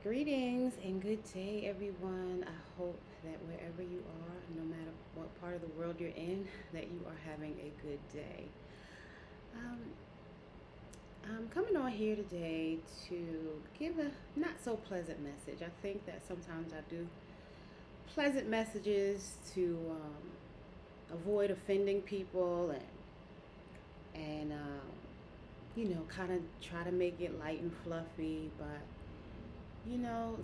Greetings and good day, everyone. I hope that wherever you are, no matter what part of the world you're in, that you are having a good day. Um, I'm coming on here today to give a not so pleasant message. I think that sometimes I do pleasant messages to avoid offending people and kind of try to make it light and fluffy, but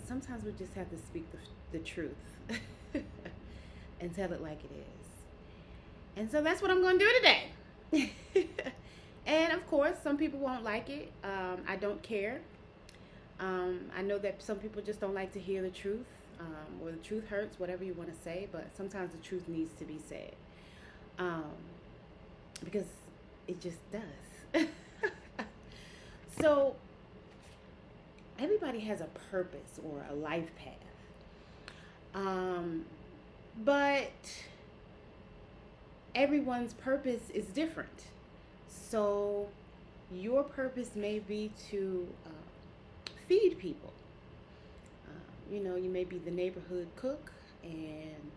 sometimes we just have to speak the truth and tell it like it is. And so that's what I'm going to do today. And of course, some people won't like it. I don't care. I know that some people just don't like to hear the truth, or the truth hurts, whatever you want to say, but sometimes the truth needs to be said, because it just does. So, everybody has a purpose or a life path. But everyone's purpose is different. So your purpose may be to feed people. You may be the neighborhood cook and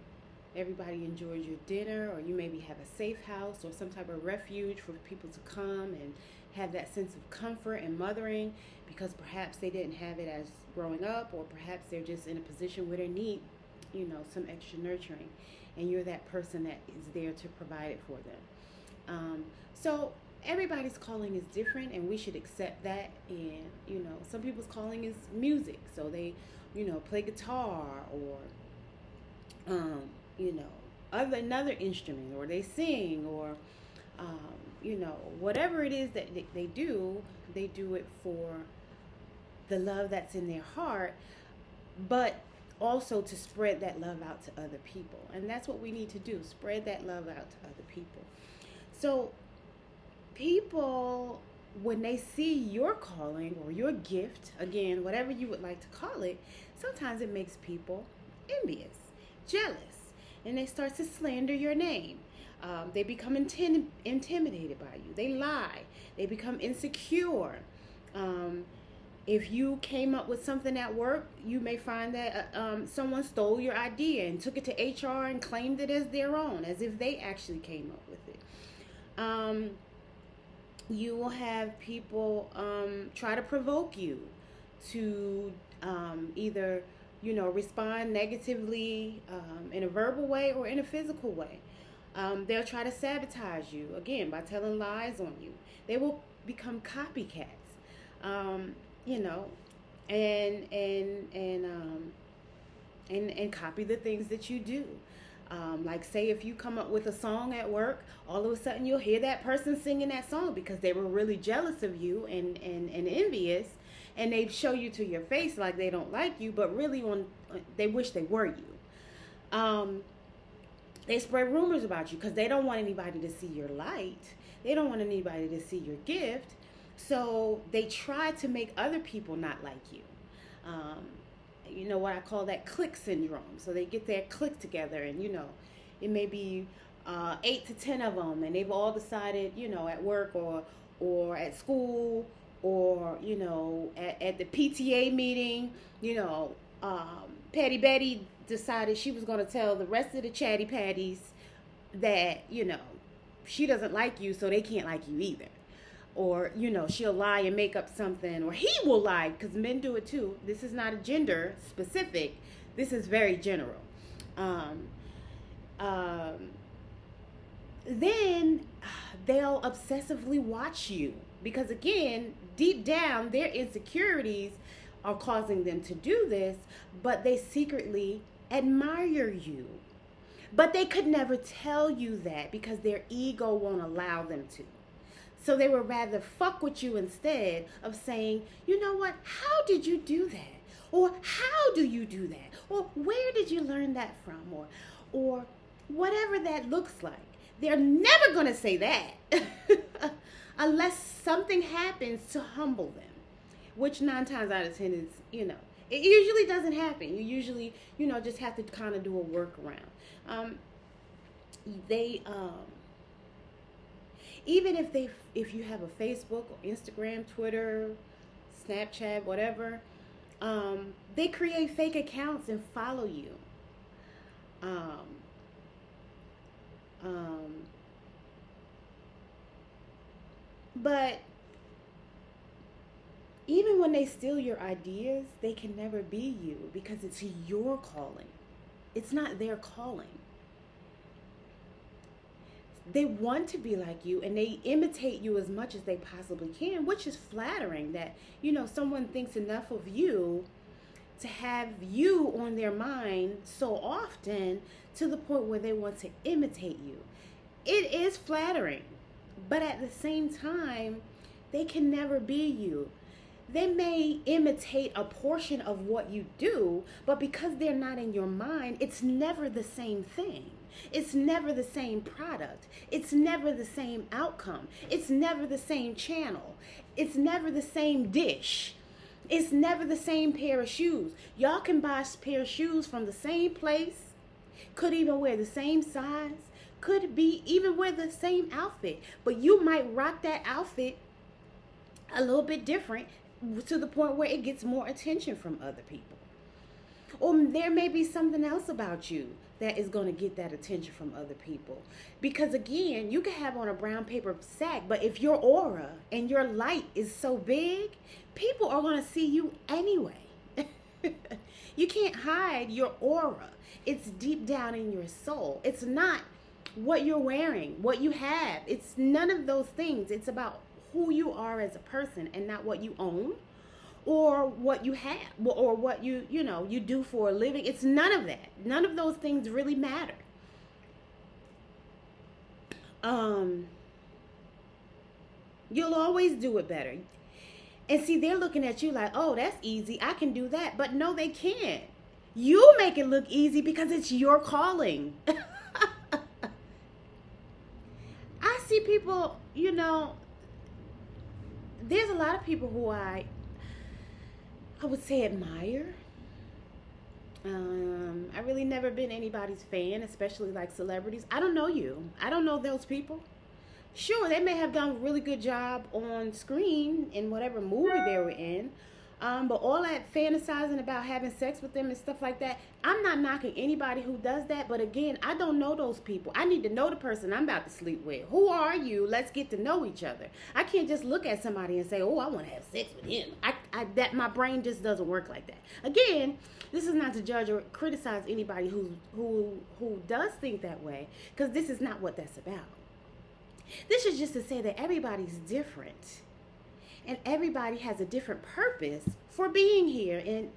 everybody enjoys your dinner, or you maybe have a safe house or some type of refuge for people to come and have that sense of comfort and mothering, because perhaps they didn't have it as growing up, or perhaps they're just in a position where they need, some extra nurturing, and you're that person that is there to provide it for them. So everybody's calling is different, and we should accept that. And some people's calling is music, so they play guitar, or another instrument, or they sing, or whatever it is that they do it for the love that's in their heart, but also to spread that love out to other people. And that's what we need to do, spread that love out to other people. So people, when they see your calling or your gift, again, whatever you would like to call it, sometimes it makes people envious, jealous, and they start to slander your name. They become intimidated by you. They lie. They become insecure. If you came up with something at work, you may find that someone stole your idea and took it to HR and claimed it as their own, as if they actually came up with it. You will have people try to provoke you to either respond negatively in a verbal way or in a physical way. They'll try to sabotage you, again, by telling lies on you. They will become copycats, and copy the things that you do. Like, say if you come up with a song at work, all of a sudden you'll hear that person singing that song because they were really jealous of you and envious, and they show you to your face like they don't like you, but really they wish they were you. They spread rumors about you because they don't want anybody to see your light. They don't want anybody to see your gift. So they try to make other people not like you. What I call that clique syndrome. So they get their clique together, and it may be 8 to 10 of them, and they've all decided, at work or at school, or at the PTA meeting, Patty Betty decided she was going to tell the rest of the chatty patties that she doesn't like you, so they can't like you either. Or she'll lie and make up something, or he will lie, because men do it too. This is not a gender specific, this is very general. Then they'll obsessively watch you, because again, deep down, their insecurities are causing them to do this, but they secretly admire you. But they could never tell you that because their ego won't allow them to. So they would rather fuck with you instead of saying, you know what, how did you do that? Or how do you do that? Or where did you learn that from? Or whatever that looks like. They're never going to say that unless something happens to humble them, which 9 times out of 10 is, it usually doesn't happen. You usually, just have to kind of do a workaround. Even if you have a Facebook or Instagram, Twitter, Snapchat, whatever, They create fake accounts and follow you. But even when they steal your ideas, they can never be you because it's your calling. It's not their calling. They want to be like you and they imitate you as much as they possibly can, which is flattering that, someone thinks enough of you to have you on their mind so often to the point where they want to imitate you. It is flattering, but at the same time, they can never be you. They may imitate a portion of what you do, but because they're not in your mind, it's never the same thing. It's never the same product. It's never the same outcome. It's never the same channel. It's never the same dish. It's never the same pair of shoes. Y'all can buy a pair of shoes from the same place, could even wear the same size, could be even wear the same outfit, but you might rock that outfit a little bit different to the point where it gets more attention from other people. Or there may be something else about you that is going to get that attention from other people. Because again, you can have on a brown paper sack, but if your aura and your light is so big, people are going to see you anyway. You can't hide your aura. It's deep down in your soul. It's not what you're wearing, what you have. It's none of those things. It's about who you are as a person and not what you own or what you have or what you do for a living. It's none of that. None of those things really matter. You'll always do it better. And see, they're looking at you like, oh, that's easy. I can do that. But no, they can't. You make it look easy because it's your calling. I see people, there's a lot of people who I would say admire. I really never been anybody's fan, especially like celebrities. I don't know you. I don't know those people. Sure, they may have done a really good job on screen in whatever movie they were in. But all that fantasizing about having sex with them and stuff like that, I'm not knocking anybody who does that. But again, I don't know those people. I need to know the person I'm about to sleep with. Who are you? Let's get to know each other. I can't just look at somebody and say, oh, I want to have sex with him. My brain just doesn't work like that. Again, this is not to judge or criticize anybody who does think that way, because this is not what that's about. This is just to say that everybody's different. And everybody has a different purpose for being here in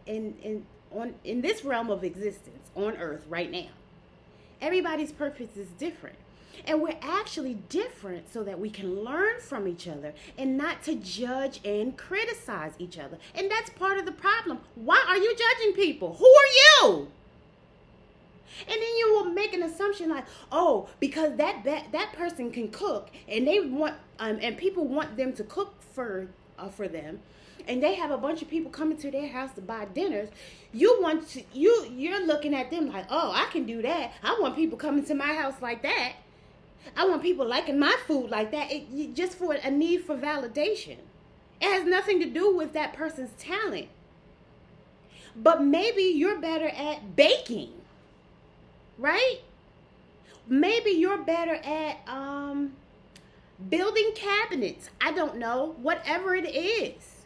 this realm of existence on earth right now. Everybody's purpose is different. And we're actually different so that we can learn from each other and not to judge and criticize each other. And that's part of the problem. Why are you judging people? Who are you? And then you will make an assumption like, oh, because that person can cook and they want and people want them to cook for them, and they have a bunch of people coming to their house to buy dinners. You're looking at them like, oh, I can do that. I want people coming to my house like that. I want people liking my food like that. Just for a need for validation. It has nothing to do with that person's talent. But maybe you're better at baking. Right? Maybe you're better at building cabinets. I don't know. Whatever it is.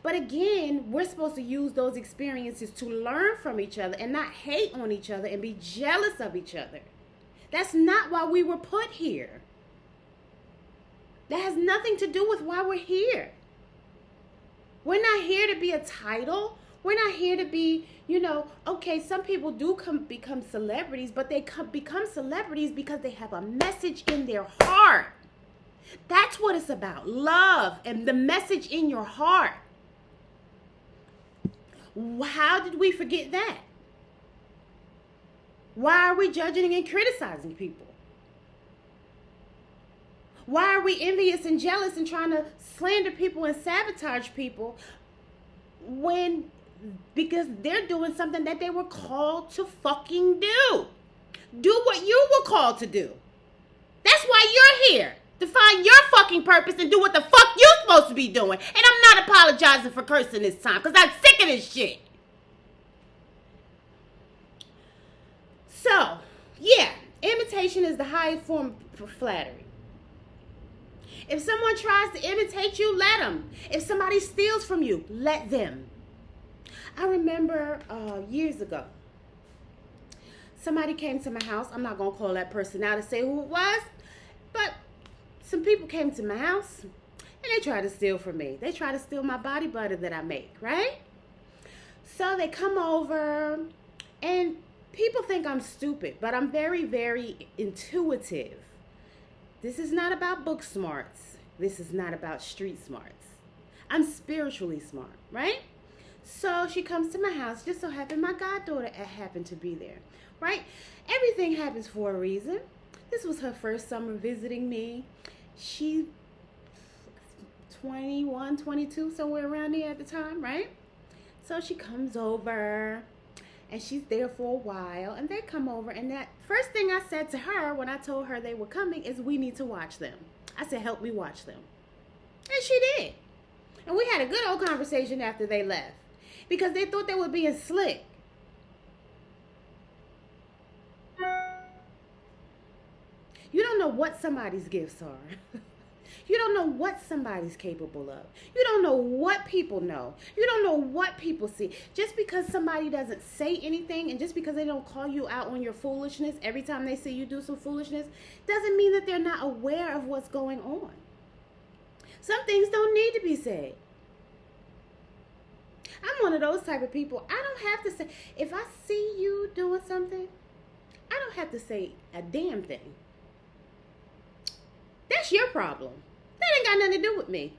But again, we're supposed to use those experiences to learn from each other and not hate on each other and be jealous of each other. That's not why we were put here. That has nothing to do with why we're here. We're not here to be a title. We're not here to be, okay, some people do become celebrities, but they become celebrities because they have a message in their heart. That's what it's about, love and the message in your heart. How did we forget that? Why are we judging and criticizing people? Why are we envious and jealous and trying to slander people and sabotage people because they're doing something that they were called to fucking do? Do what you were called to do. That's why you're here. to find your fucking purpose and do what the fuck you're supposed to be doing. And I'm not apologizing for cursing this time because I'm sick of this shit. So, yeah, imitation is the highest form of flattery. If someone tries to imitate you, let them. If somebody steals from you, let them. I remember years ago, somebody came to my house. I'm not going to call that person out to say who it was, but some people came to my house and they tried to steal from me. They tried to steal my body butter that I make, right? So they come over, and people think I'm stupid, but I'm very, very intuitive. This is not about book smarts. This is not about street smarts. I'm spiritually smart, right? So she comes to my house. Just so happened my goddaughter happened to be there, right? Everything happens for a reason. This was her first summer visiting me. She 21, 22, somewhere around there at the time, right? So she comes over, and she's there for a while, and they come over, and that first thing I said to her when I told her they were coming is, we need to watch them. I said, help me watch them. And she did. And we had a good old conversation after they left, because they thought they were being slick. You don't know what somebody's gifts are. You don't know what somebody's capable of. You don't know what people know. You don't know what people see. Just because somebody doesn't say anything, and just because they don't call you out on your foolishness every time they see you do some foolishness, doesn't mean that they're not aware of what's going on. Some things don't need to be said. I'm one of those type of people. I don't have to say, if I see you doing something, I don't have to say a damn thing. That's your problem. That ain't got nothing to do with me.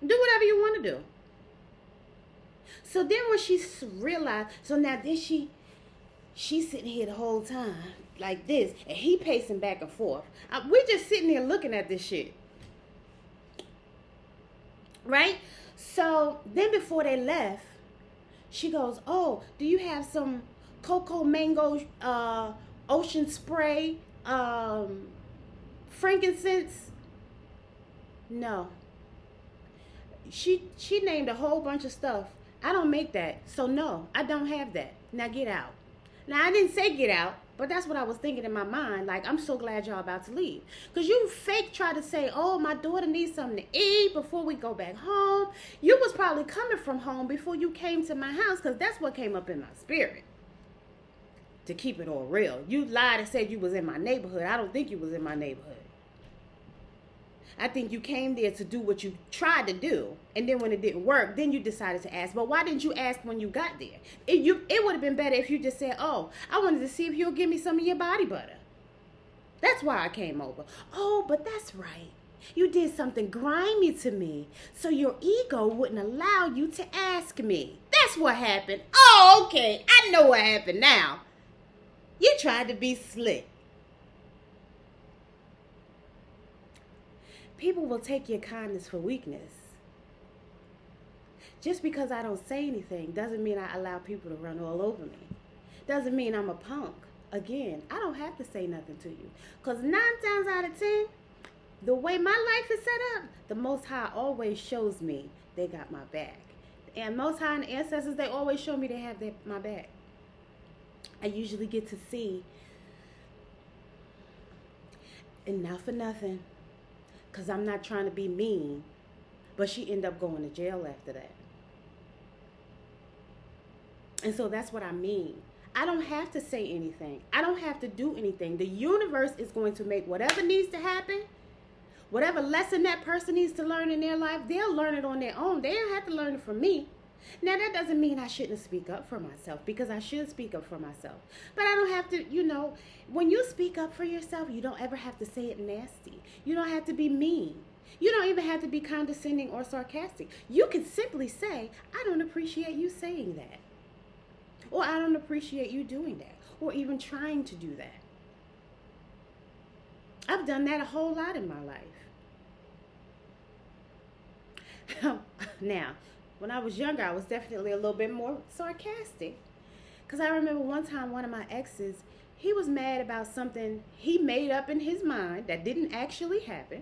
Do whatever you want to do. So then when she realized, so now then she's sitting here the whole time like this, and he pacing back and forth. We just sitting here looking at this shit. Right? So then before they left, she goes, oh, do you have some cocoa mango ocean spray frankincense? No. She named a whole bunch of stuff. I don't make that. So no, I don't have that. Now get out. Now I didn't say get out, but that's what I was thinking in my mind. Like, I'm so glad y'all about to leave. Because you fake try to say, oh, my daughter needs something to eat before we go back home. You was probably coming from home before you came to my house, because that's what came up in my spirit. To keep it all real. You lied and said you was in my neighborhood. I don't think you was in my neighborhood. I think you came there to do what you tried to do, and then when it didn't work, then you decided to ask. But why didn't you ask when you got there? It would have been better if you just said, oh, I wanted to see if you'll give me some of your body butter. That's why I came over. Oh, but that's right. You did something grimy to me, so your ego wouldn't allow you to ask me. That's what happened. Oh, okay. I know what happened now. You tried to be slick. People will take your kindness for weakness. Just because I don't say anything doesn't mean I allow people to run all over me. Doesn't mean I'm a punk. Again, I don't have to say nothing to you. Because 9 times out of 10, the way my life is set up, the Most High always shows me they got my back. And Most High and the ancestors, they always show me they have my back. I usually get to see, and not for nothing, because I'm not trying to be mean, but she ended up going to jail after that. And so that's what I mean. I don't have to say anything. I don't have to do anything. The universe is going to make whatever needs to happen, whatever lesson that person needs to learn in their life, they'll learn it on their own. They don't have to learn it from me. Now, that doesn't mean I shouldn't speak up for myself, because I should speak up for myself. But I don't have to, when you speak up for yourself, you don't ever have to say it nasty. You don't have to be mean. You don't even have to be condescending or sarcastic. You can simply say, I don't appreciate you saying that. Or I don't appreciate you doing that. Or even trying to do that. I've done that a whole lot in my life. Now, when I was younger, I was definitely a little bit more sarcastic. Because I remember one time one of my exes, he was mad about something he made up in his mind that didn't actually happen.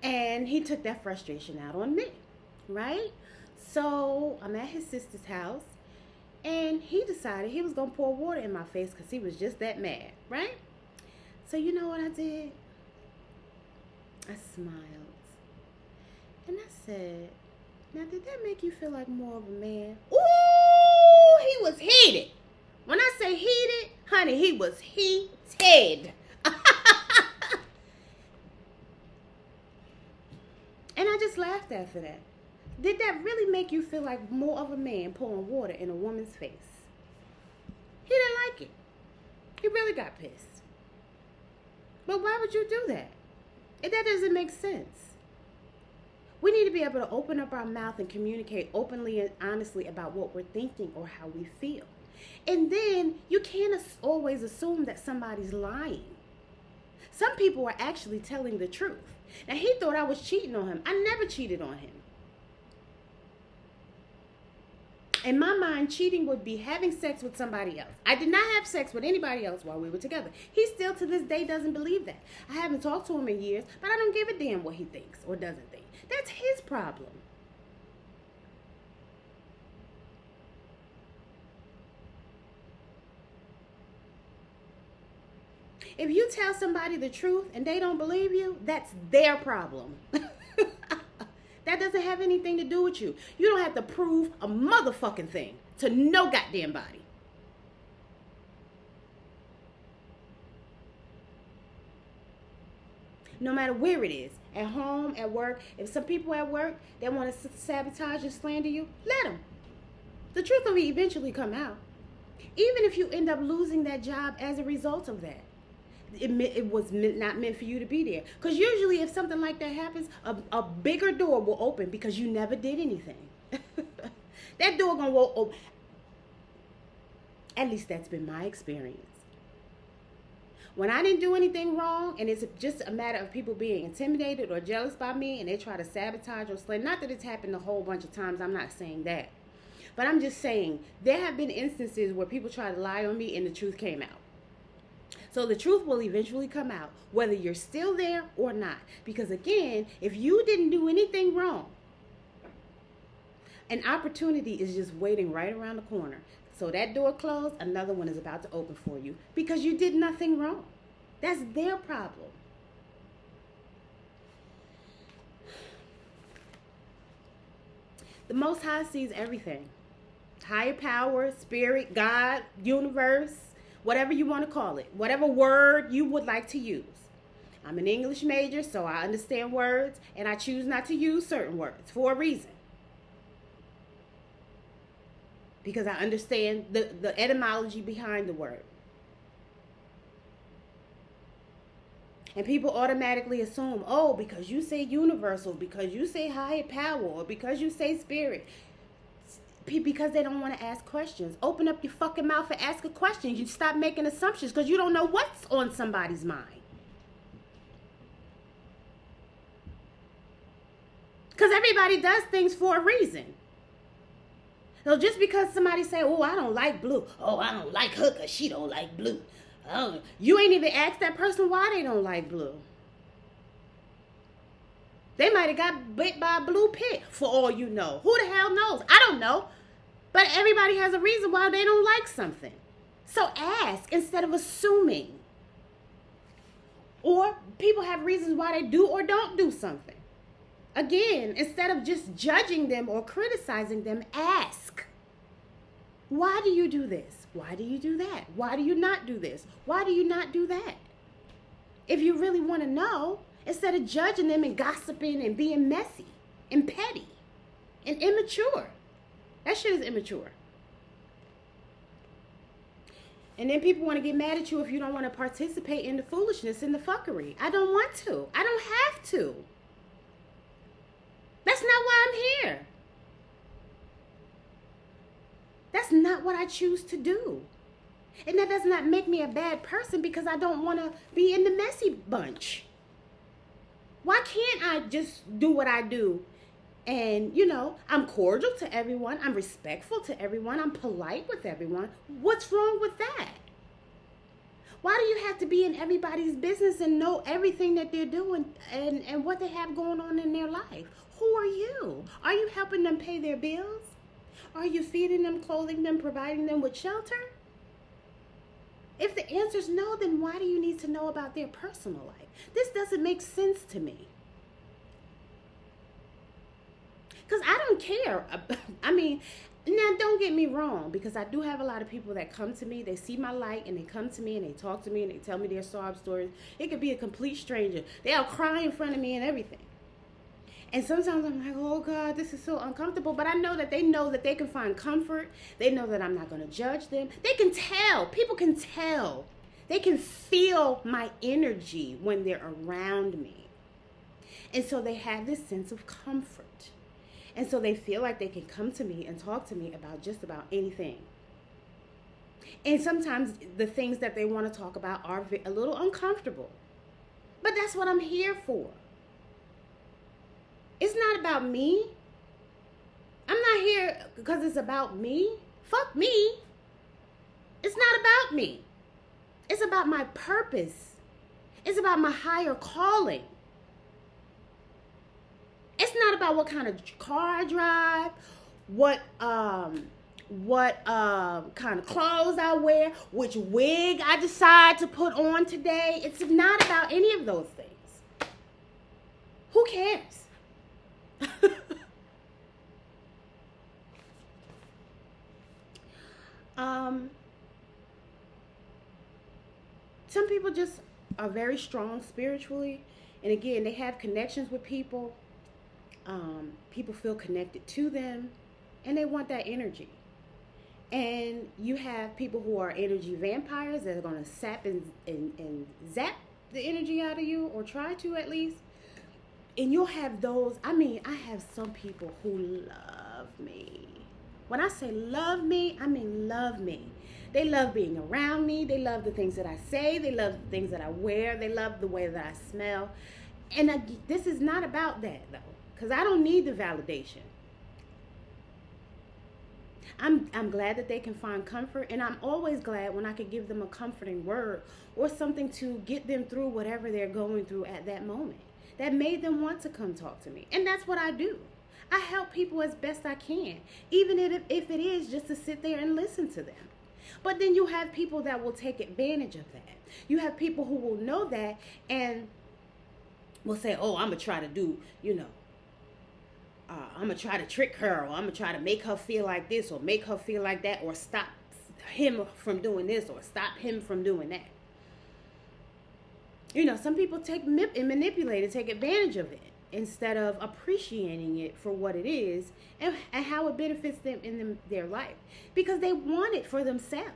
And he took that frustration out on me, right? So I'm at his sister's house, and he decided he was going to pour water in my face because he was just that mad, right? So you know what I did? I smiled. And I said, now did that make you feel like more of a man? Ooh, he was heated. When I say heated, honey, he was heated. And I just laughed after that. Did that really make you feel like more of a man pouring water in a woman's face? He didn't like it. He really got pissed. But why would you do that? That doesn't make sense. We need to be able to open up our mouth and communicate openly and honestly about what we're thinking or how we feel. And then you can't always assume that somebody's lying. Some people are actually telling the truth. Now, he thought I was cheating on him. I never cheated on him. In my mind, cheating would be having sex with somebody else. I did not have sex with anybody else while we were together. He still to this day doesn't believe that. I haven't talked to him in years, but I don't give a damn what he thinks or doesn't think. That's his problem. If you tell somebody the truth and they don't believe you, that's their problem. That doesn't have anything to do with you. You don't have to prove a motherfucking thing to no goddamn body. No matter where it is, at home, at work. If some people at work, they want to sabotage and slander you, let them. The truth will eventually come out. Even if you end up losing that job as a result of that. It was not meant for you to be there. Because usually if something like that happens, a bigger door will open because you never did anything. That door gonna open. At least that's been my experience. When I didn't do anything wrong, and it's just a matter of people being intimidated or jealous by me, and they try to sabotage or slay. Not that it's happened a whole bunch of times. I'm not saying that. But I'm just saying there have been instances where people try to lie on me and the truth came out. So the truth will eventually come out, whether you're still there or not. Because again, if you didn't do anything wrong, an opportunity is just waiting right around the corner. So that door closed, another one is about to open for you because you did nothing wrong. That's their problem. The Most High sees everything. Higher power, spirit, God, universe, whatever you want to call it, whatever word you would like to use. I'm an English major, so I understand words, and I choose not to use certain words for a reason. Because I understand the etymology behind the word. And people automatically assume, oh, because you say universal, because you say higher power, or because you say spirit. Because they don't want to ask questions. Open up your fucking mouth and ask a question. You stop making assumptions because you don't know what's on somebody's mind. Because everybody does things for a reason. So just because somebody say, oh, I don't like blue. Oh, I don't like her because she don't like blue. Oh, you ain't even asked that person why they don't like blue. They might have got bit by a blue pit for all you know. Who the hell knows? I don't know. But everybody has a reason why they don't like something. So ask instead of assuming. Or people have reasons why they do or don't do something. Again, instead of just judging them or criticizing them, ask. Why do you do this? Why do you do that? Why do you not do this? Why do you not do that? If you really want to know, instead of judging them and gossiping and being messy and petty and immature. That shit is immature. And then people want to get mad at you if you don't want to participate in the foolishness and the fuckery. I don't want to. I don't have to. That's not why I'm here. That's not what I choose to do. And that does not make me a bad person because I don't want to be in the messy bunch. Why can't I just do what I do? And, I'm cordial to everyone. I'm respectful to everyone. I'm polite with everyone. What's wrong with that? Why do you have to be in everybody's business and know everything that they're doing and what they have going on in their life? Who are you? Are you helping them pay their bills? Are you feeding them, clothing them, providing them with shelter? If the answer is no, then why do you need to know about their personal life? This doesn't make sense to me. Because I don't care. I mean, now don't get me wrong, because I do have a lot of people that come to me, they see my light and they come to me and they talk to me and they tell me their sob stories. It could be a complete stranger. They'll cry in front of me and everything. And sometimes I'm like, oh God, this is so uncomfortable. But I know that they can find comfort. They know that I'm not going to judge them. They can tell. People can tell. They can feel my energy when they're around me. And so they have this sense of comfort. And so they feel like they can come to me and talk to me about just about anything. And sometimes the things that they want to talk about are a little uncomfortable. But that's what I'm here for. It's not about me. I'm not here because it's about me. Fuck me. It's not about me. It's about my purpose. It's about my higher calling. It's not about what kind of car I drive, what kind of clothes I wear, which wig I decide to put on today. It's not about any of those things. Who cares? Some people just are very strong spiritually, and again, they have connections with people. People feel connected to them, and they want that energy. And you have people who are energy vampires that are going to sap and zap the energy out of you, or try to at least. And you'll have those, I have some people who love me. When I say love me, I mean love me. They love being around me. They love the things that I say. They love the things that I wear. They love the way that I smell. And this is not about that, though, because I don't need the validation. I'm glad that they can find comfort, and I'm always glad when I can give them a comforting word or something to get them through whatever they're going through at that moment that made them want to come talk to me. And that's what I do. I help people as best I can, even if it is just to sit there and listen to them. But then you have people that will take advantage of that. You have people who will know that and will say, oh, I'm going to try to do, I'm going to try to trick her, or I'm going to try to make her feel like this or make her feel like that, or stop him from doing this or stop him from doing that. Some people manipulate and take advantage of it instead of appreciating it for what it is and how it benefits them in their life, because they want it for themselves.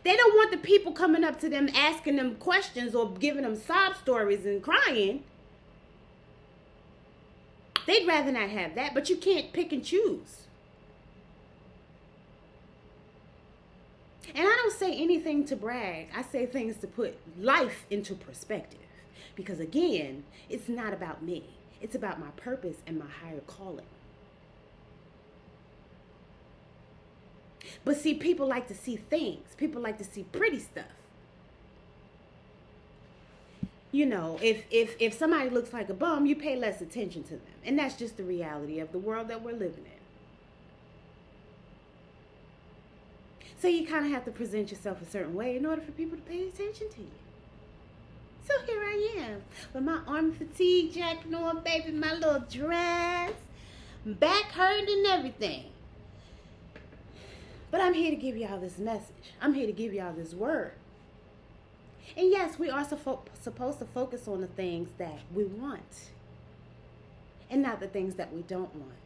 They don't want the people coming up to them asking them questions or giving them sob stories and crying. They'd rather not have that, but you can't pick and choose. And I don't say anything to brag. I say things to put life into perspective. Because again, it's not about me. It's about my purpose and my higher calling. But see, people like to see things. People like to see pretty stuff. If somebody looks like a bum, you pay less attention to them. And that's just the reality of the world that we're living in. So you kind of have to present yourself a certain way in order for people to pay attention to you. So here I am with my arm fatigue jacket on, baby, my little dress, back hurting and everything. But I'm here to give y'all this message. I'm here to give y'all this word. And yes, we are supposed to focus on the things that we want and not the things that we don't want.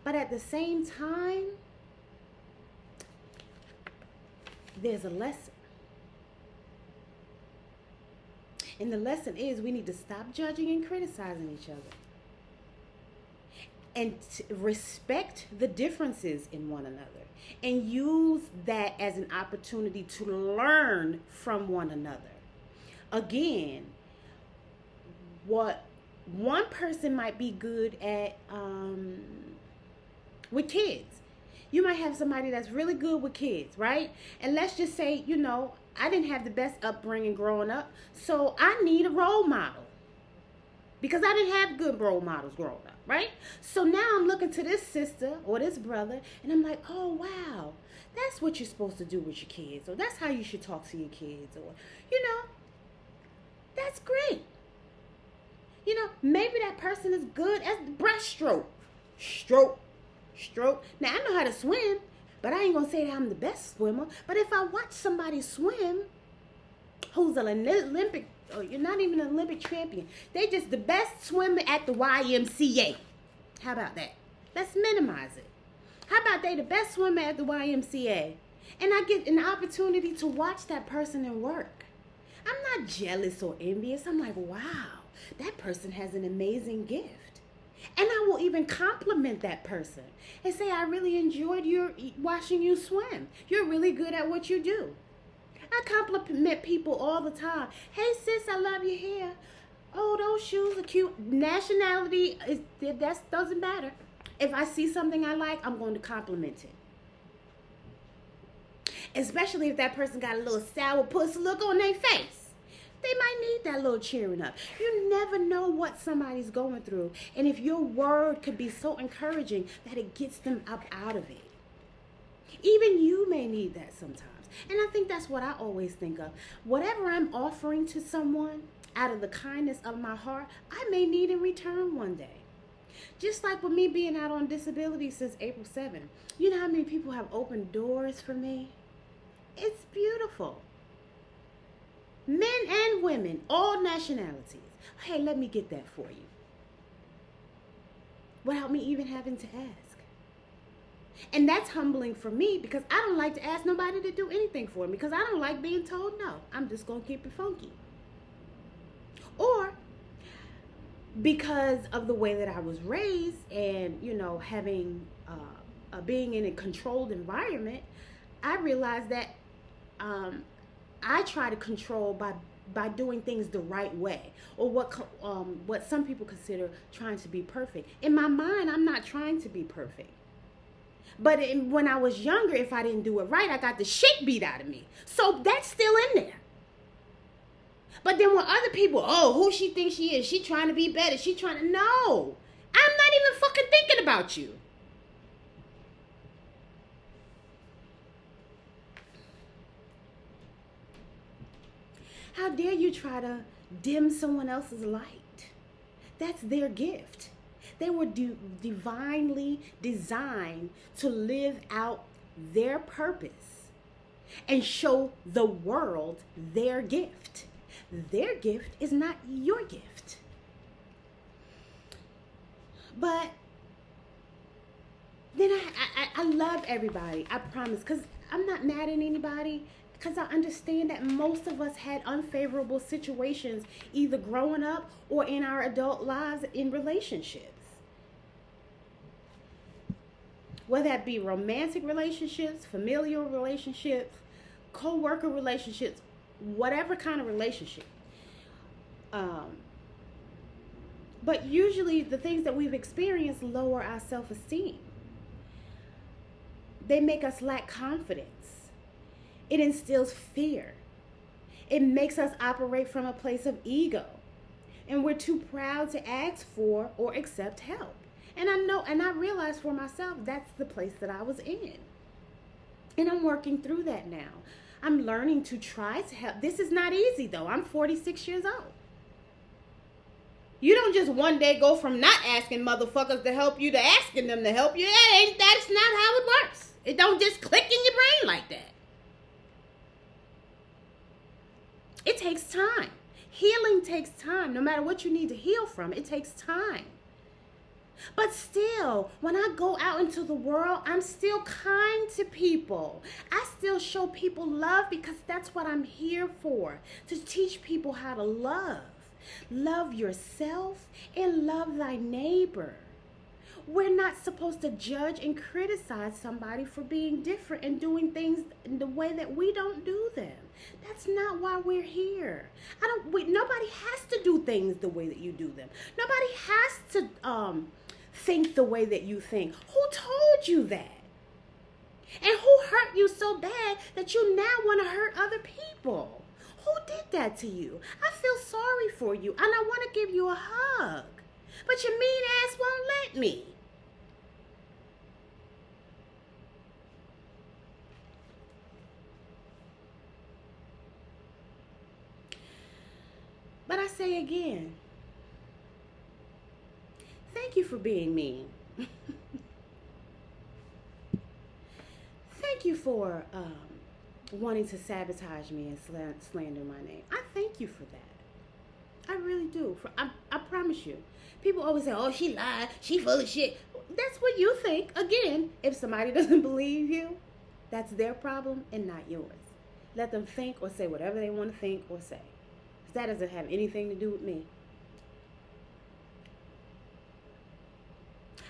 But at the same time, there's a lesson. And the lesson is we need to stop judging and criticizing each other. And respect the differences in one another. And use that as an opportunity to learn from one another. Again, what one person might be good at with kids. You might have somebody that's really good with kids, right? And let's just say, I didn't have the best upbringing growing up, so I need a role model because I didn't have good role models growing up, right? So now I'm looking to this sister or this brother, and I'm like, oh, wow, that's what you're supposed to do with your kids, or that's how you should talk to your kids, or, that's great. Maybe that person is good as breaststroke. Stroke. Now, I know how to swim, but I ain't going to say that I'm the best swimmer. But if I watch somebody swim who's an Olympic, or you're not even an Olympic champion, they just the best swimmer at the YMCA. How about that? Let's minimize it. How about they the best swimmer at the YMCA? And I get an opportunity to watch that person and work. I'm not jealous or envious. I'm like, wow, that person has an amazing gift. And I will even compliment that person and say, I really enjoyed watching you swim. You're really good at what you do. I compliment people all the time. Hey, sis, I love your hair. Oh, those shoes are cute. Nationality, that doesn't matter. If I see something I like, I'm going to compliment it. Especially if that person got a little sour puss look on their face. They might need that little cheering up. You never know what somebody's going through. And if your word could be so encouraging that it gets them up out of it. Even you may need that sometimes. And I think that's what I always think of. Whatever I'm offering to someone out of the kindness of my heart, I may need in return one day. Just like with me being out on disability since April 7th. You know how many people have opened doors for me? It's beautiful. Men and women, all nationalities. Hey, let me get that for you. Without me even having to ask. And that's humbling for me because I don't like to ask nobody to do anything for me because I don't like being told no. I'm just going to keep it funky. Or because of the way that I was raised and, having, being in a controlled environment, I realized that I try to control by doing things the right way, or what some people consider trying to be perfect. In my mind, I'm not trying to be perfect. But when I was younger, if I didn't do it right, I got the shit beat out of me. So that's still in there. But then when other people, who she thinks she is, she trying to be better, no, I'm not even fucking thinking about you. How dare you try to dim someone else's light? That's their gift. They were divinely designed to live out their purpose and show the world their gift. Their gift is not your gift. But then I love everybody, I promise, because I'm not mad at anybody. Because I understand that most of us had unfavorable situations either growing up or in our adult lives in relationships. Whether that be romantic relationships, familial relationships, co-worker relationships, whatever kind of relationship. But usually the things that we've experienced lower our self-esteem. They make us lack confidence. It instills fear. It makes us operate from a place of ego. And we're too proud to ask for or accept help. And I realize for myself, that's the place that I was in. And I'm working through that now. I'm learning to try to help. This is not easy though. I'm 46 years old. You don't just one day go from not asking motherfuckers to help you to asking them to help you. That's not how it works. It don't just click in your brain like that. It takes time. Healing takes time. No matter what you need to heal from, it takes time. But still, when I go out into the world, I'm still kind to people. I still show people love because that's what I'm here for. To teach people how to love. Love yourself and love thy neighbor. We're not supposed to judge and criticize somebody for being different and doing things in the way that we don't do them. That's not why we're here. Nobody has to do things the way that you do them. Nobody has to think the way that you think. Who told you that? And who hurt you so bad that you now want to hurt other people? Who did that to you? I feel sorry for you and I want to give you a hug. But your mean ass won't let me. But I say again, thank you for being mean. Thank you for wanting to sabotage me and slander my name. I thank you for that. I really do. I promise you. People always say, oh, she lied. She full of shit. That's what you think. Again, if somebody doesn't believe you, that's their problem and not yours. Let them think or say whatever they want to think or say. That doesn't have anything to do with me.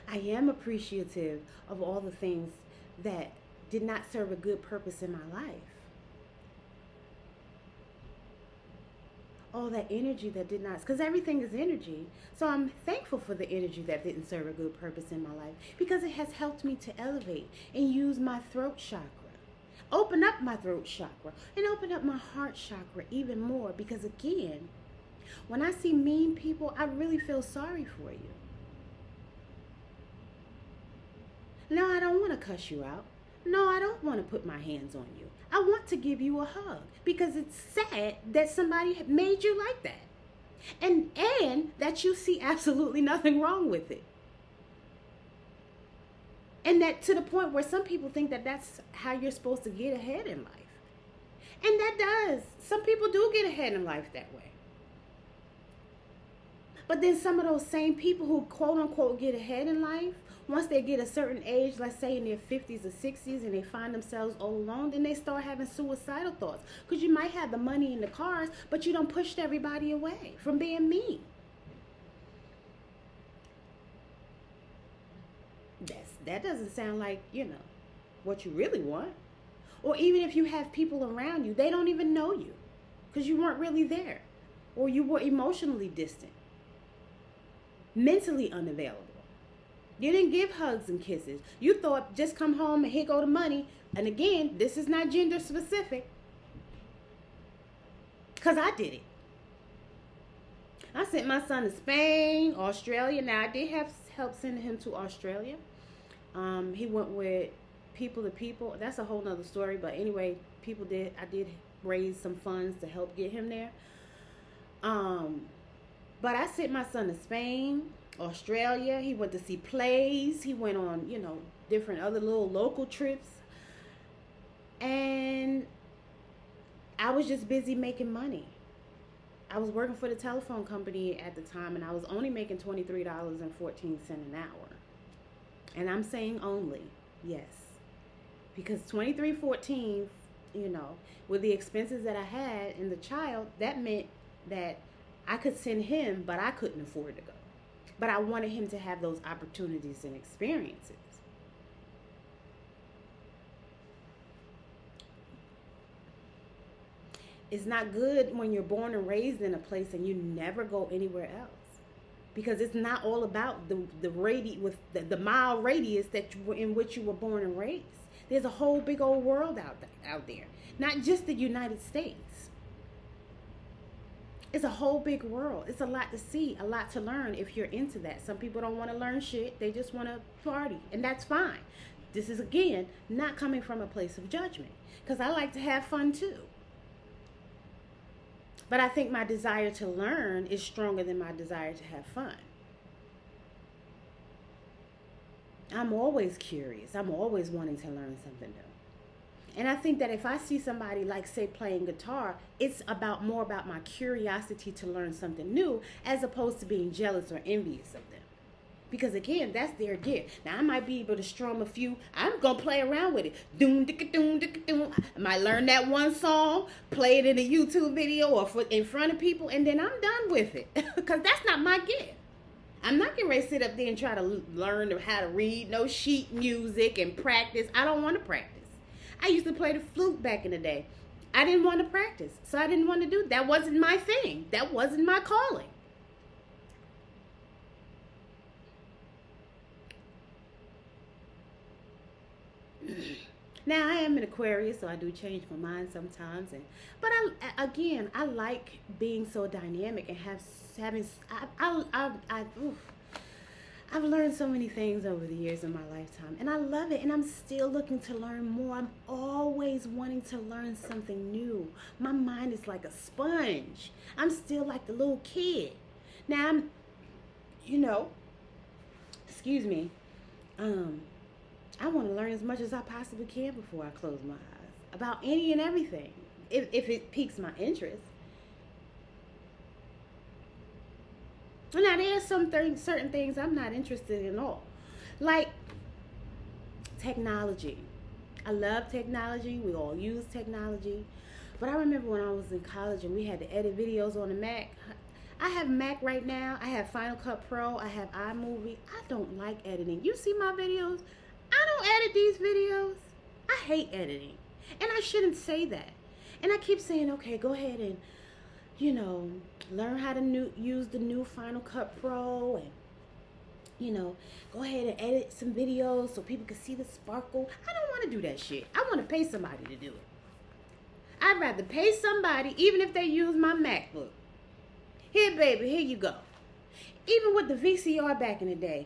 I am appreciative of all the things that did not serve a good purpose in my life. All that energy that did not, because everything is energy. So I'm thankful for the energy that didn't serve a good purpose in my life because it has helped me to elevate and use my throat chakra. Open up my throat chakra and open up my heart chakra even more because again, when I see mean people, I really feel sorry for you. No, I don't want to cuss you out. No, I don't want to put my hands on you. I want to give you a hug because it's sad that somebody made you like that. And that you see absolutely nothing wrong with it. And that to the point where some people think that that's how you're supposed to get ahead in life. And that does. Some people do get ahead in life that way. But then some of those same people who quote unquote get ahead in life, once they get a certain age, let's say in their 50s or 60s, and they find themselves all alone, then they start having suicidal thoughts. Because you might have the money and the cars, but you don't push everybody away from being mean. That doesn't sound like, what you really want. Or even if you have people around you, they don't even know you because you weren't really there. Or you were emotionally distant. Mentally unavailable. You didn't give hugs and kisses. You thought just come home and here go the money. And again, this is not gender specific. Because I did it. I sent my son to Spain, Australia. Now, I did have help sending him to Australia. He went with people to people. That's a whole nother story. But anyway, I did raise some funds to help get him there. But I sent my son to Spain, Australia. He went to see plays. He went on, different other little local trips. And I was just busy making money. I was working for the telephone company at the time, and I was only making $23.14 an hour. And I'm saying only, yes. Because $23.14, with the expenses that I had and the child, that meant that I could send him, but I couldn't afford to go. But I wanted him to have those opportunities and experiences. It's not good when you're born and raised in a place and you never go anywhere else. Because it's not all about the mile radius in which you were born and raised. There's a whole big old world out there. Not just the United States. It's a whole big world. It's a lot to see, a lot to learn if you're into that. Some people don't want to learn shit. They just want to party. And that's fine. This is, again, not coming from a place of judgment. Because I like to have fun too. But I think my desire to learn is stronger than my desire to have fun. I'm always curious. I'm always wanting to learn something new. And I think that if I see somebody, like, say, playing guitar, it's more about my curiosity to learn something new as opposed to being jealous or envious of them. Because, again, that's their gift. Now, I might be able to strum a few. I'm going to play around with it. Doom, dicka, doom, dicka, doom. I might learn that one song, play it in a YouTube video or in front of people, and then I'm done with it. Because that's not my gift. I'm not getting ready to sit up there and try to learn how to read no sheet music and practice. I don't want to practice. I used to play the flute back in the day. I didn't want to practice, so I didn't want to do it. That wasn't my thing. That wasn't my calling. Now I am an Aquarius, so I do change my mind sometimes. But I like being so dynamic and having. Oof. I've learned so many things over the years in my lifetime, and I love it. And I'm still looking to learn more. I'm always wanting to learn something new. My mind is like a sponge. I'm still like the little kid. Now I'm, excuse me. I want to learn as much as I possibly can before I close my eyes about any and everything, if it piques my interest. Now, there are certain things I'm not interested in all. Like technology. I love technology. We all use technology. But I remember when I was in college and we had to edit videos on the Mac. I have Mac right now. I have Final Cut Pro. I have iMovie. I don't like editing. You see my videos? I don't edit these videos. I hate editing. And I shouldn't say that. And I keep saying, okay, go ahead and, learn how to use the new Final Cut Pro and, go ahead and edit some videos so people can see the sparkle. I don't want to do that shit. I want to pay somebody to do it. I'd rather pay somebody, even if they use my MacBook. Here, baby, here you go. Even with the VCR back in the day,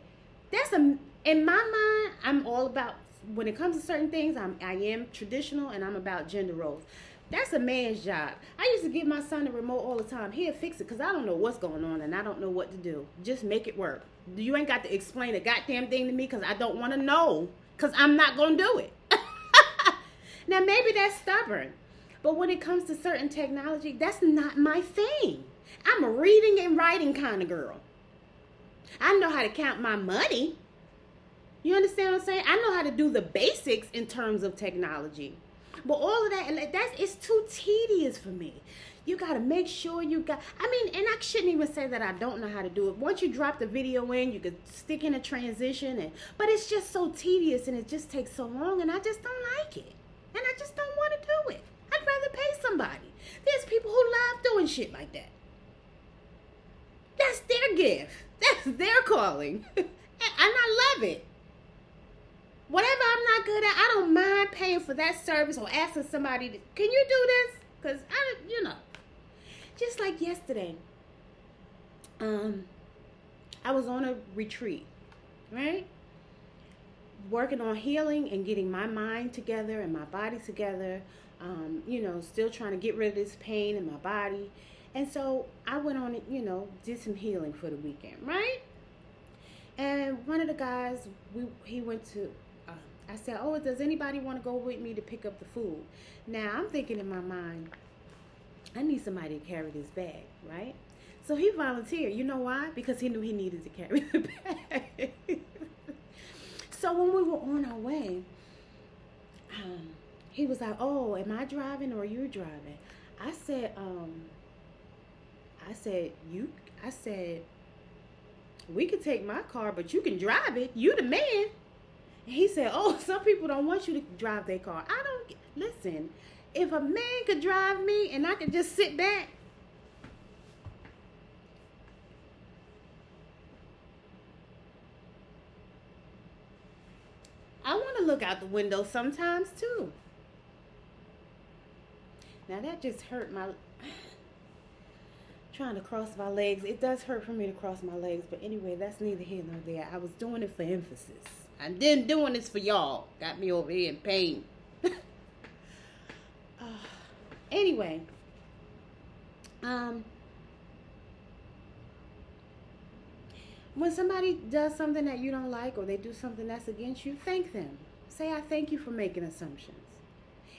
in my mind, I'm all about, when it comes to certain things, I am traditional and I'm about gender roles. That's a man's job. I used to give my son the remote all the time. Here, fix it, because I don't know what's going on and I don't know what to do. Just make it work. You ain't got to explain a goddamn thing to me because I don't want to know, because I'm not going to do it. Now, maybe that's stubborn, but when it comes to certain technology, that's not my thing. I'm a reading and writing kind of girl. I know how to count my money. You understand what I'm saying? I know how to do the basics in terms of technology. But all of it's too tedious for me. You got to make sure and I shouldn't even say that I don't know how to do it. Once you drop the video in, you could stick in a transition. But it's just so tedious and it just takes so long and I just don't like it. And I just don't want to do it. I'd rather pay somebody. There's people who love doing shit like that. That's their gift. That's their calling. And I love it. Whatever I'm not good at, I don't mind paying for that service or asking somebody, can you do this? Because just like yesterday, I was on a retreat, right? Working on healing and getting my mind together and my body together, still trying to get rid of this pain in my body. And so I went on it, did some healing for the weekend, right? And one of the guys, he went to, I said, oh, does anybody want to go with me to pick up the food? Now, I'm thinking in my mind, I need somebody to carry this bag, right? So he volunteered. You know why? Because he knew he needed to carry the bag. So when we were on our way, he was like, oh, am I driving or are you driving? I said, we could take my car, but you can drive it. You the man. And he said, oh, some people don't want you to drive their car. Listen, if a man could drive me and I could just sit back. I want to look out the window sometimes too. Now that just hurt trying to cross my legs. It does hurt for me to cross my legs, but anyway, that's neither here nor there. I was doing it for emphasis. I didn't doing this for y'all. Got me over here in pain. Anyway, when somebody does something that you don't like or they do something that's against you, thank them. Say, I thank you for making assumptions.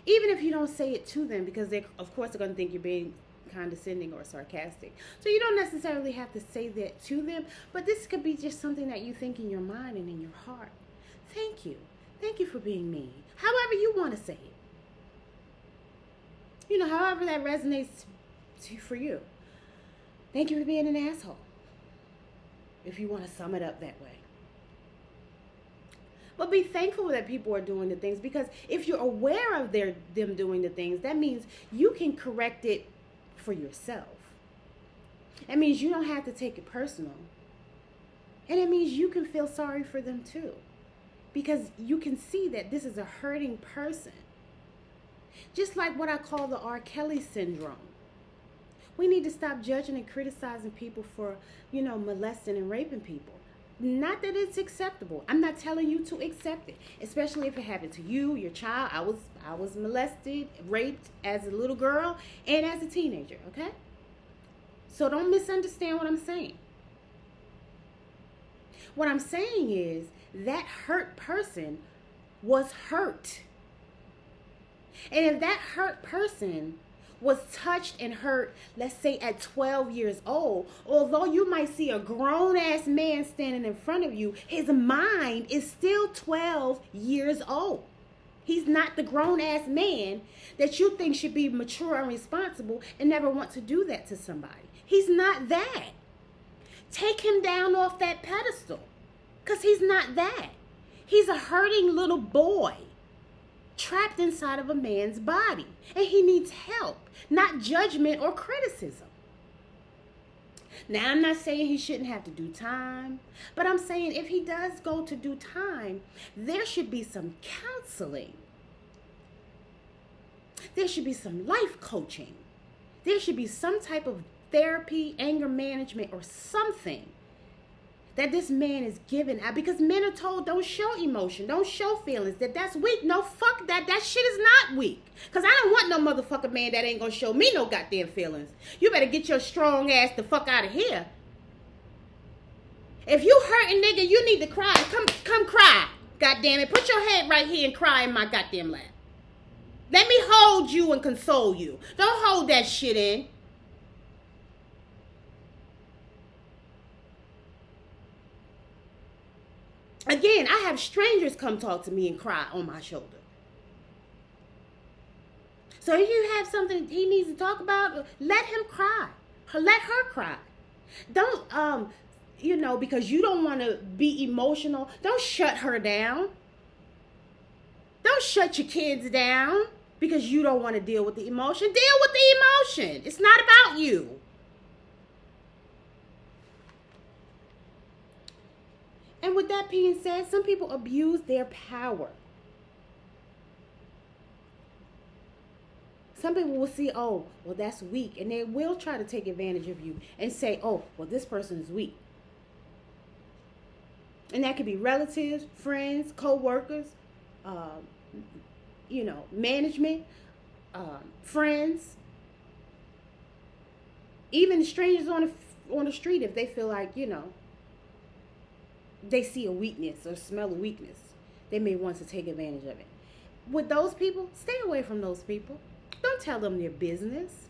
Even if you don't say it to them, because they, of course, are going to think you're being condescending or sarcastic. So you don't necessarily have to say that to them, but this could be just something that you think in your mind and in your heart. Thank you. Thank you for being me. However you want to say it. However that resonates for you. Thank you for being an asshole. If you want to sum it up that way. But be thankful that people are doing the things, because if you're aware of them doing the things, that means you can correct it for yourself. That means you don't have to take it personal. And it means you can feel sorry for them too. because you can see that this is a hurting person. Just like what I call the R. Kelly syndrome. We need to stop judging and criticizing people for, molesting and raping people. Not that it's acceptable. I'm not telling you to accept it, especially if it happened to you, your child. I was molested, raped as a little girl and as a teenager, okay? So don't misunderstand what I'm saying. What I'm saying is that hurt person was hurt. And if that hurt person was touched and hurt, let's say at 12 years old, although you might see a grown-ass man standing in front of you, his mind is still 12 years old. He's not the grown-ass man that you think should be mature and responsible and never want to do that to somebody. He's not that. Take him down off that pedestal, because he's not that. He's a hurting little boy trapped inside of a man's body, and he needs help, not judgment or criticism. Now, I'm not saying he shouldn't have to do time, but I'm saying if he does go to do time, there should be some counseling. There should be some life coaching. There should be some type of therapy, anger management, or something that this man is giving out, because men are told don't show emotion, don't show feelings, that's weak. No, fuck that. That shit is not weak. Because I don't want no motherfucker man that ain't gonna show me no goddamn feelings. You better get your strong ass the fuck out of here. If you hurting, nigga, you need to cry. Come cry. Goddamn it. Put your head right here and cry in my goddamn lap. Let me hold you and console you. Don't hold that shit in. Again, I have strangers come talk to me and cry on my shoulder. So if you have something he needs to talk about, let him cry. Let her cry. Don't, because you don't want to be emotional, don't shut her down. Don't shut your kids down because you don't want to deal with the emotion. Deal with the emotion. It's not about you. And with that being said, some people abuse their power. Some people will see, oh, well, that's weak. And they will try to take advantage of you and say, oh, well, this person is weak. And that could be relatives, friends, co-workers, management, friends, even strangers on the street if they feel like, they see a weakness or smell a weakness. They may want to take advantage of it. With those people, stay away from those people. Don't tell them their business.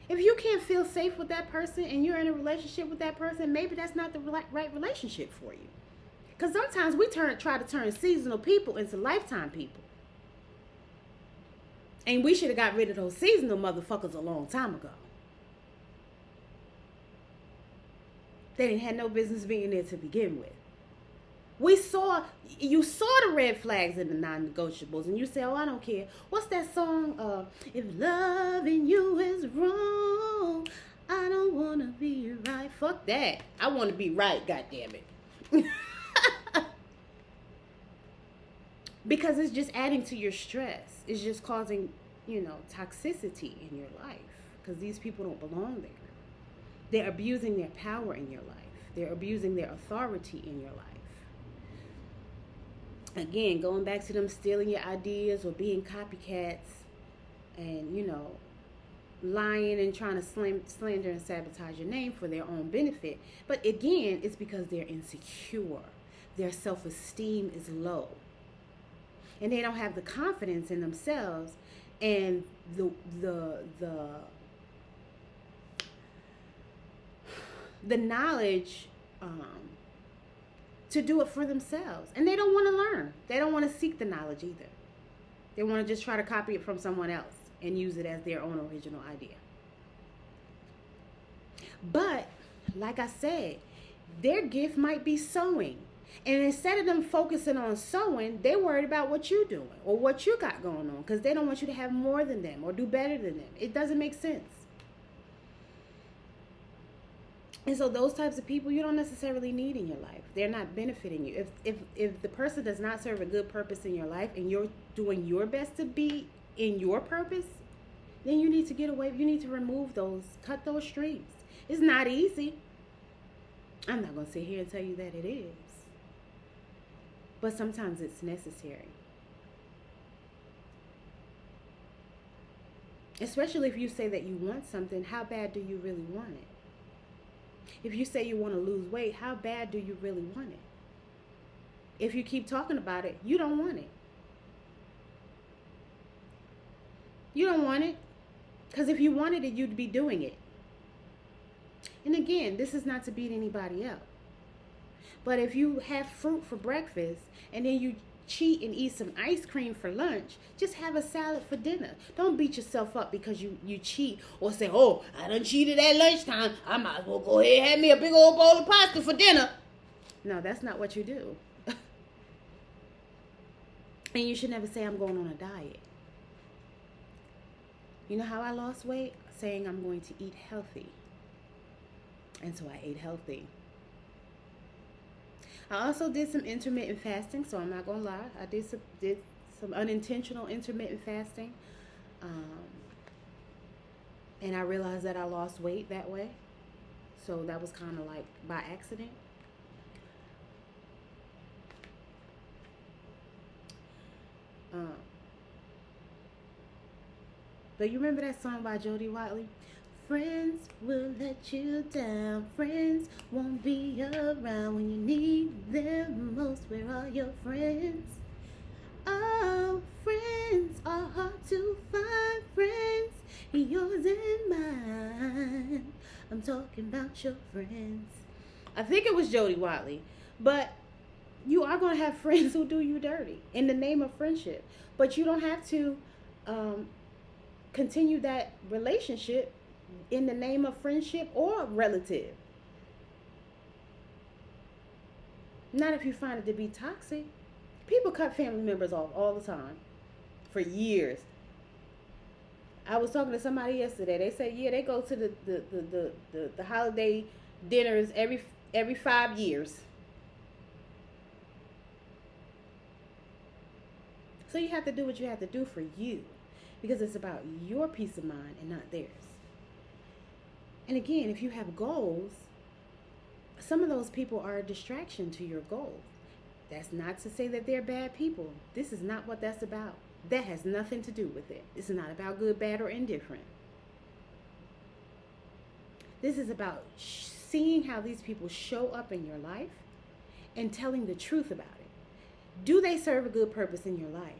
If you can't feel safe with that person and you're in a relationship with that person, maybe that's not the right relationship for you. Because sometimes we try to turn seasonal people into lifetime people. And we should have got rid of those seasonal motherfuckers a long time ago. They didn't have no business being there to begin with. You saw the red flags in the non-negotiables, and you say, oh, I don't care. What's that song? If loving you is wrong, I don't want to be right. Fuck that. I want to be right, goddammit. Because it's just adding to your stress. It's just causing, toxicity in your life. Because these people don't belong there. They're abusing their power in your life. They're abusing their authority in your life. Again, going back to them stealing your ideas or being copycats and, lying and trying to slander and sabotage your name for their own benefit. But again, it's because they're insecure. Their self-esteem is low. And they don't have the confidence in themselves and the knowledge to do it for themselves. And they don't want to learn. They don't want to seek the knowledge either. They want to just try to copy it from someone else and use it as their own original idea. But, like I said, their gift might be sewing. And instead of them focusing on sewing, they're worried about what you're doing or what you got going on because they don't want you to have more than them or do better than them. It doesn't make sense. And so those types of people you don't necessarily need in your life. They're not benefiting you. If the person does not serve a good purpose in your life and you're doing your best to be in your purpose, then you need to get away. You need to remove those, cut those strings. It's not easy. I'm not going to sit here and tell you that it is. But sometimes it's necessary. Especially if you say that you want something, how bad do you really want it? If you say you want to lose weight, how bad do you really want it? If you keep talking about it, you don't want it. You don't want it. Because if you wanted it, you'd be doing it. And again, this is not to beat anybody up. But if you have fruit for breakfast and then you cheat and eat some ice cream for lunch, just have a salad for dinner. Don't beat yourself up because you cheat or say, oh, I done cheated at lunchtime. I might as well go ahead and have me a big old bowl of pasta for dinner. No, that's not what you do. And you should never say, I'm going on a diet. You know how I lost weight? Saying I'm going to eat healthy. And so I ate healthy. I also did some intermittent fasting, so I'm not going to lie. I did some unintentional intermittent fasting. And I realized that I lost weight that way. So that was kind of like by accident. But you remember that song by Jody Watley? Friends will let you down. Friends won't be around when you need them most. Where are your friends? Oh, friends are hard to find. Friends, yours and mine. I'm talking about your friends. I think it was Jody Watley. But you are going to have friends who do you dirty in the name of friendship. But you don't have to continue that relationship in the name of friendship or relative. Not if you find it to be toxic. People cut family members off all the time for years. I was talking to somebody yesterday. They said, yeah, they go to the holiday dinners every 5 years. So you have to do what you have to do for you, because it's about your peace of mind and not theirs. And again, if you have goals, some of those people are a distraction to your goals. That's not to say that they're bad people. This is not what that's about. That has nothing to do with it. It's not about good, bad, or indifferent. This is about seeing how these people show up in your life and telling the truth about it. Do they serve a good purpose in your life?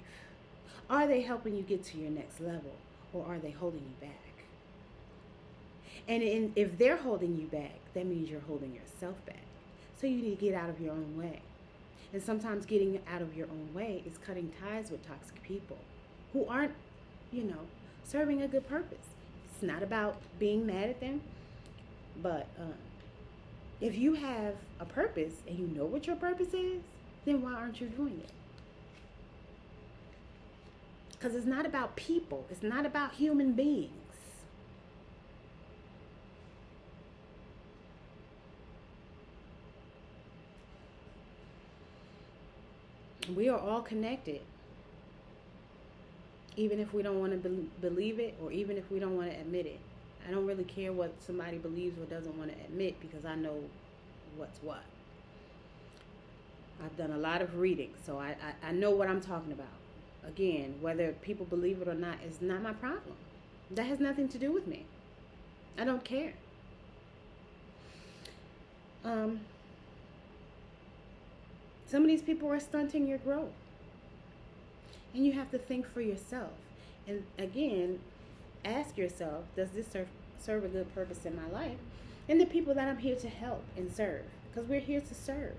Are they helping you get to your next level, or are they holding you back? And if they're holding you back, that means you're holding yourself back. So you need to get out of your own way. And sometimes getting out of your own way is cutting ties with toxic people who aren't, serving a good purpose. It's not about being mad at them, but if you have a purpose and you know what your purpose is, then why aren't you doing it? Because it's not about people. It's not about human beings. We are all connected, even if we don't want to believe it, or even if we don't want to admit it. I don't really care what somebody believes or doesn't want to admit, because I know what's what. I've done a lot of reading, so I know what I'm talking about. Again, whether people believe it or not is not my problem. That has nothing to do with me. I don't care. Some of these people are stunting your growth. And you have to think for yourself. And again, ask yourself, does this serve a good purpose in my life? And the people that I'm here to help and serve. Because we're here to serve.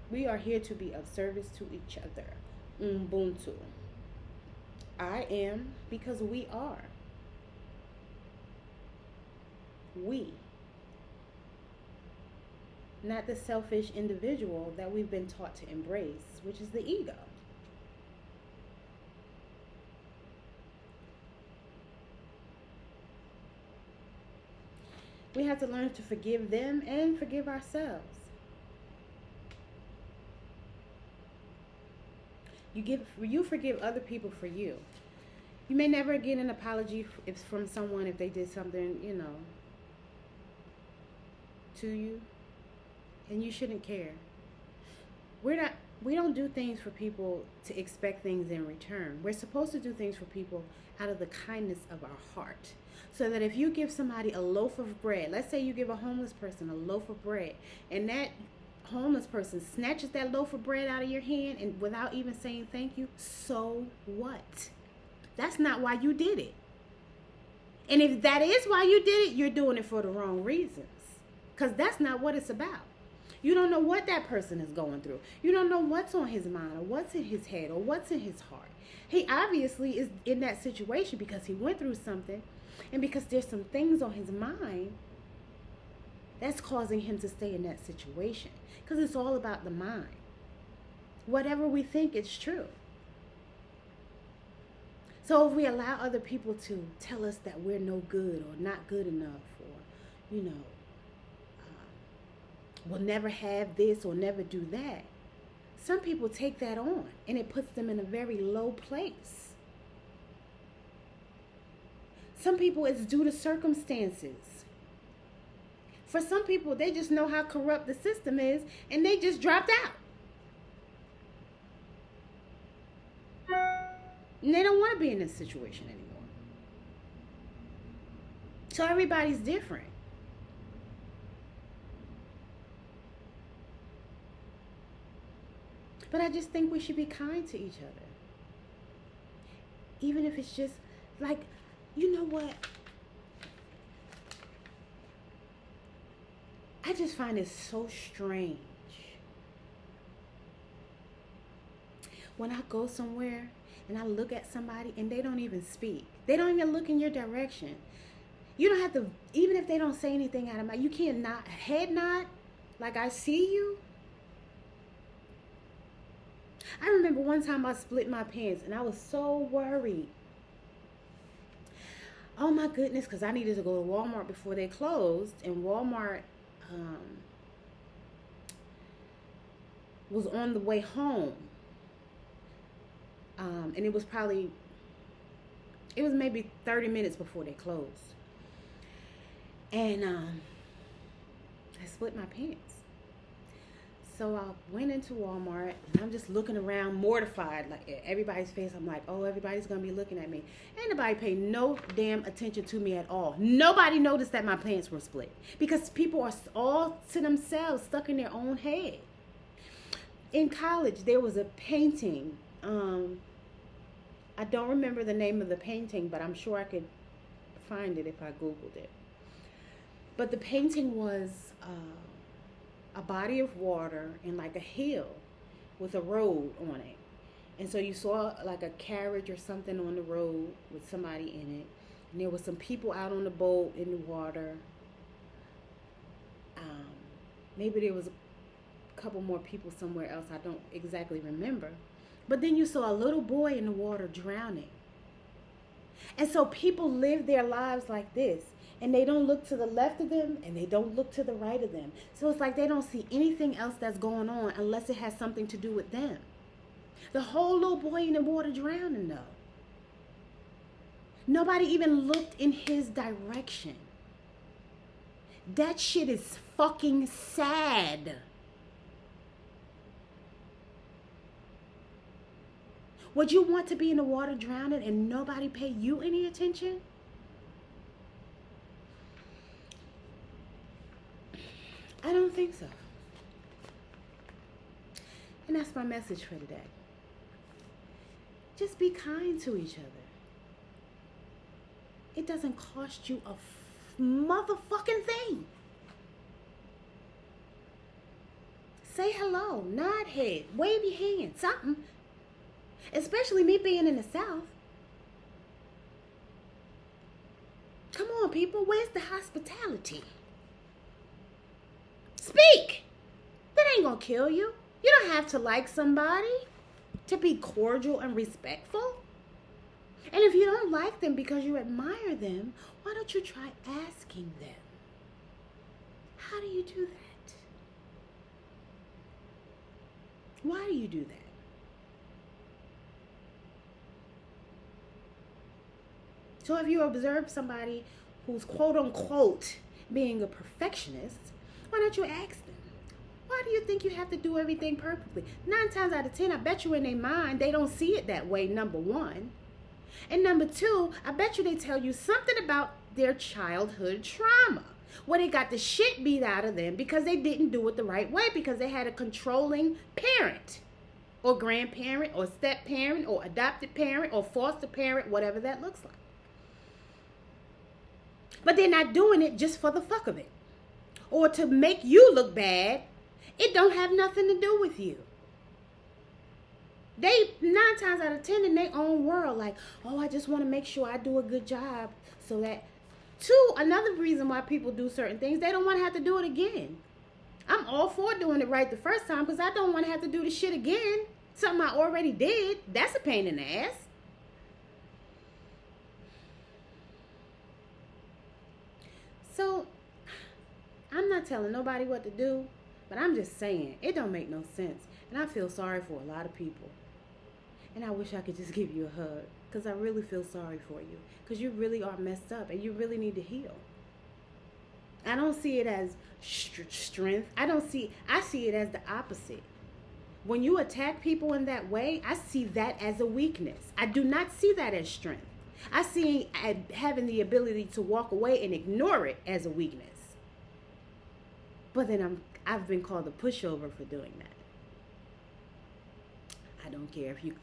We are here to be of service to each other. Ubuntu. I am because we are. We. Not the selfish individual that we've been taught to embrace, which is the ego. We have to learn to forgive them and forgive ourselves. You forgive other people for you. You may never get an apology from someone if they did something, to you, and you shouldn't care. We don't do things for people to expect things in return. We're supposed to do things for people out of the kindness of our heart. So that if you give somebody a loaf of bread, let's say you give a homeless person a loaf of bread, and that homeless person snatches that loaf of bread out of your hand and without even saying thank you, so what? That's not why you did it. And if that is why you did it, you're doing it for the wrong reasons. Because that's not what it's about. You don't know what that person is going through. You don't know what's on his mind or what's in his head or what's in his heart. He obviously is in that situation because he went through something, and because there's some things on his mind that's causing him to stay in that situation. Because it's all about the mind. Whatever we think is true. So if we allow other people to tell us that we're no good or not good enough, or, we'll never have this or never do that, some people take that on, and it puts them in a very low place. Some people, it's due to circumstances. For some people, they just know how corrupt the system is, and they just dropped out. And they don't want to be in this situation anymore. So everybody's different. But I just think we should be kind to each other. Even if it's just like, you know what? I just find it so strange when I go somewhere and I look at somebody and they don't even speak. They don't even look in your direction. You don't have to, even if they don't say anything out of my, you can't nod, head nod, like I see you. I remember one time I split my pants and I was so worried. Oh my goodness, because I needed to go to Walmart before they closed, and Walmart was on the way home. And it was maybe 30 minutes before they closed. And I split my pants. So I went into Walmart, and I'm just looking around, mortified, like everybody's face. I'm like, oh, everybody's going to be looking at me. Ain't nobody paid no damn attention to me at all. Nobody noticed that my pants were split, because people are all to themselves, stuck in their own head. In college, there was a painting. I don't remember the name of the painting, but I'm sure I could find it if I Googled it. But the painting was a body of water and like a hill with a road on it. And so you saw like a carriage or something on the road with somebody in it. And there was some people out on the boat in the water. Maybe there was a couple more people somewhere else. I don't exactly remember. But then you saw a little boy in the water drowning. And so people live their lives like this. And they don't look to the left of them, and they don't look to the right of them. So it's like they don't see anything else that's going on unless it has something to do with them. The whole little boy in the water drowning, though. Nobody even looked in his direction. That shit is fucking sad. Would you want to be in the water drowning and nobody pay you any attention? I don't think so. And that's my message for today. Just be kind to each other. It doesn't cost you a motherfucking thing. Say hello, nod head, wave your hand, something. Especially me being in the South. Come on, people, where's the hospitality? Speak. That ain't gonna kill you. You don't have to like somebody to be cordial and respectful. And if you don't like them because you admire them, why don't you try asking them? How do you do that? Why do you do that? So if you observe somebody who's quote unquote being a perfectionist, why don't you ask them? Why do you think you have to do everything perfectly? 9 times out of 10, I bet you in their mind, they don't see it that way, number one. And number two, I bet you they tell you something about their childhood trauma, where they got the shit beat out of them because they didn't do it the right way, because they had a controlling parent or grandparent or step parent or adopted parent or foster parent, whatever that looks like. But they're not doing it just for the fuck of it or to make you look bad. It don't have nothing to do with you. They 9 times out of 10 in their own world, like, oh, I just want to make sure I do a good job so that. Two, another reason why people do certain things, they don't want to have to do it again. I'm all for doing it right the first time because I don't want to have to do the shit again. Something I already did. That's a pain in the ass. So, I'm not telling nobody what to do, but I'm just saying, it don't make no sense. And I feel sorry for a lot of people. And I wish I could just give you a hug, because I really feel sorry for you, because you really are messed up and you really need to heal. I don't see it as strength. I see it as the opposite. When you attack people in that way, I see that as a weakness. I do not see that as strength. I see having the ability to walk away and ignore it as a weakness. But then I've been called a pushover for doing that. I don't care if you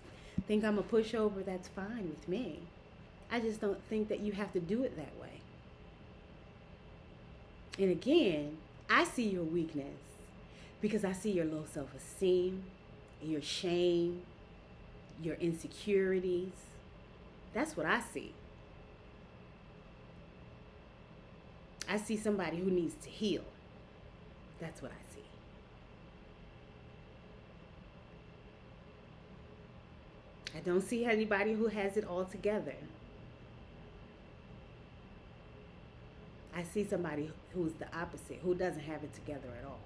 think I'm a pushover, that's fine with me. I just don't think that you have to do it that way. And again, I see your weakness because I see your low self-esteem, your shame, your insecurities. That's what I see. I see somebody who needs to heal. That's what I see. I don't see anybody who has it all together. I see somebody who's the opposite, who doesn't have it together at all.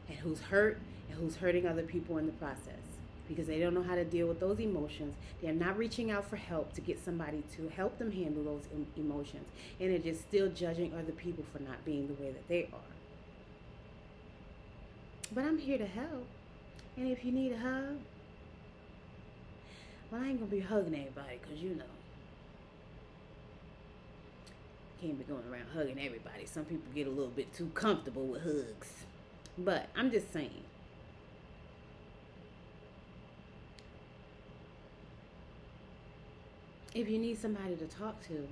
And who's hurt and who's hurting other people in the process because they don't know how to deal with those emotions. They're not reaching out for help to get somebody to help them handle those emotions. And they're just still judging other people for not being the way that they are. But I'm here to help. And if you need a hug, well, I ain't going to be hugging everybody because, you know, can't be going around hugging everybody. Some people get a little bit too comfortable with hugs. But I'm just saying. If you need somebody to talk to,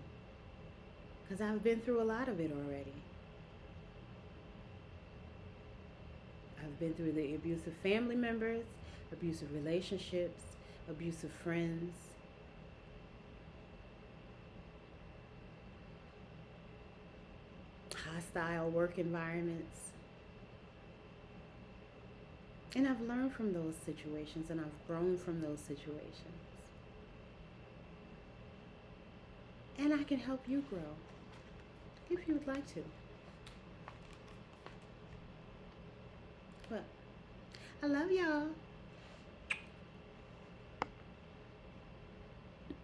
because I've been through a lot of it already. I've been through the abusive family members, abusive relationships, abusive friends. Hostile work environments. And I've learned from those situations and I've grown from those situations. And I can help you grow if you would like to. But I love y'all.